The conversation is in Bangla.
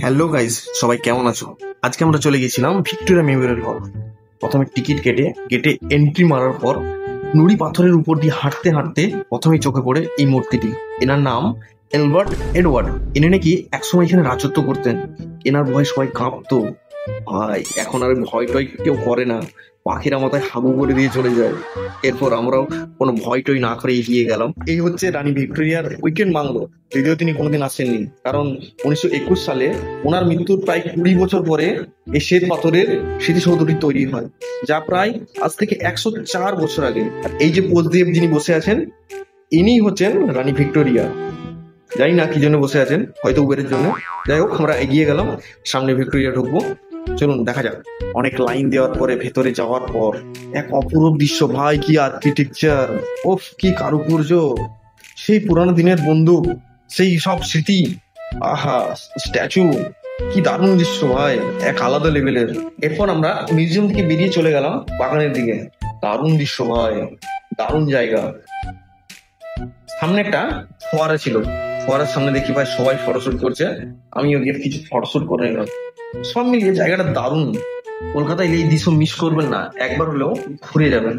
হ্যালো গাইস, সবাই কেমন আছো? আজকে আমরা চলে গেছিলাম ভিক্টোরিয়া মেমোরিয়াল হল। প্রথমে টিকিট কেটে গেটে এন্ট্রি মারার পর নুড়ি পাথরের উপর দিয়ে হাঁটতে হাঁটতে প্রথমেই চোখে পড়ে এই মূর্তিটি। এনার নাম এলবার্ট এডওয়ার্ড। ইনি নাকি একসময় এখানে রাজত্ব করতেন। এনার ভয়ে সবাই কাঁপতো। ভাই, এখন আর ভয় টয় কেউ করে না, পাখিরা মাথায় হাগু করে দিয়ে চলে যায়। এরপর আমরাও কোনো ভয় টয় না করে এগিয়ে গেলাম। এই হচ্ছে রানী ভিক্টোরিয়ার উইকেন্ড বাংলো। যদিও তিনি কোনোদিন আসেননি, কারণ 1921 সালে ওনার মৃত্যুর প্রায় 20 বছর পরে এই শ্বেত পাথরের স্মৃতিসৌধটি তৈরি হয়, যা প্রায় আজ থেকে 104 বছর আগে। আর এই যে পোজ দিয়ে যিনি বসে আছেন, ইনিই হচ্ছেন রানী ভিক্টোরিয়া। জানি না কি জন্য বসে আছেন, হয়তো উবেরের জন্য। যাই হোক, আমরা এগিয়ে গেলাম, সামনে ভিক্টোরিয়া ঢুকবো। চলুন দেখা যাক। অনেক লাইন দেওয়ার পরে ভেতরে যাওয়ার পর এক অপরূপ দৃশ্য। ভাই, কি আর্কিটেকচার! ওফ, কি কারুকার্য! সেই পুরানো দিনের বন্দুক, সেই সব স্মৃতি, আহা, স্ট্যাচু, কি দারুণ দৃশ্য ভাই, এক আলাদা লেভেলের। এরপর আমরা মিউজিয়াম থেকে বেরিয়ে চলে গেলাম বাগানের দিকে। দারুণ দৃশ্য ভাই, দারুণ জায়গা। সামনে একটা ফোয়ারা ছিল, ফোয়ারার সামনে দেখি ভাই সবাই ফটোশুট করছে। আমিও গিয়ে কিছু ফটোশুট করে নিলাম। সব মিলিয়ে জায়গাটা দারুণ। কলকাতায় এই দৃশ্য মিস করবেন না, একবার হলেও ঘুরে যাবেন।